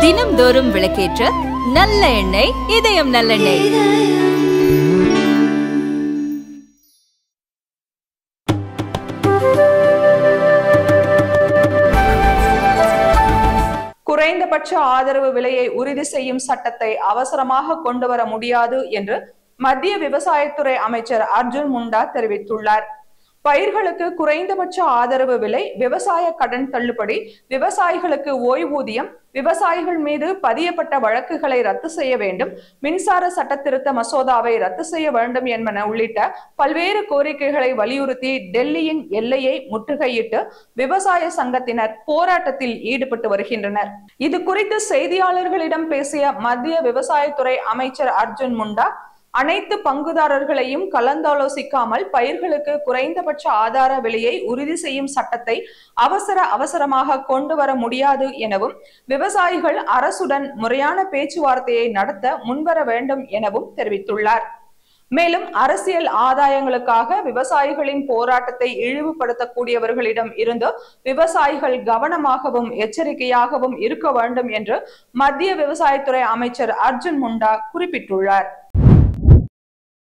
தினம்தோறும் விளக்கேற்ற நல்ல எண்ணெய் இதயம் நல்லெண்ணெய். குறைந்தபட்ச ஆதரவு விலையை உறுதி செய்யும் சட்டத்தை அவசரமாக கொண்டு வர முடியாது என்று மத்திய விவசாயத்துறை அமைச்சர் அர்ஜுன் முண்டா தெரிவித்துள்ளார். பயிர்களுக்கு குறைந்தபட்ச ஆதரவு விலை, விவசாய கடன் தள்ளுபடி, விவசாயிகளுக்கு ஓய்வூதியம், விவசாயிகள் மீது பதியப்பட்ட வழக்குகளை ரத்து செய்ய வேண்டும், மின்சார சட்ட திருத்த மசோதாவை ரத்து செய்ய வேண்டும் என்பன உள்ளிட்ட பல்வேறு கோரிக்கைகளை வலியுறுத்தி டெல்லியின் எல்லையை முற்றுகையிட்டு விவசாய சங்கத்தினர் போராட்டத்தில் ஈடுபட்டு வருகின்றனர். இது குறித்து செய்தியாளர்களிடம் பேசிய மத்திய விவசாயத்துறை அமைச்சர் அர்ஜுன் முண்டா, அனைத்து பங்குதாரர்களையும் கலந்தாலோசிக்காமல் பயிர்களுக்கு குறைந்தபட்ச ஆதார விலையை உறுதி செய்யும் சட்டத்தை அவசரமாக கொண்டு வர முடியாது எனவும், விவசாயிகள் அரசுடன் முறையான பேச்சுவார்த்தையை நடத்த முன்வர வேண்டும் எனவும் தெரிவித்துள்ளார். மேலும் அரசியல் ஆதாயங்களுக்காக விவசாயிகளின் போராட்டத்தை இழிவுபடுத்தக்கூடியவர்களிடம் இருந்து விவசாயிகள் கவனமாகவும் எச்சரிக்கையாகவும் இருக்க வேண்டும் என்று மத்திய விவசாயத்துறை அமைச்சர் அர்ஜுன் முண்டா குறிப்பிட்டுள்ளார்.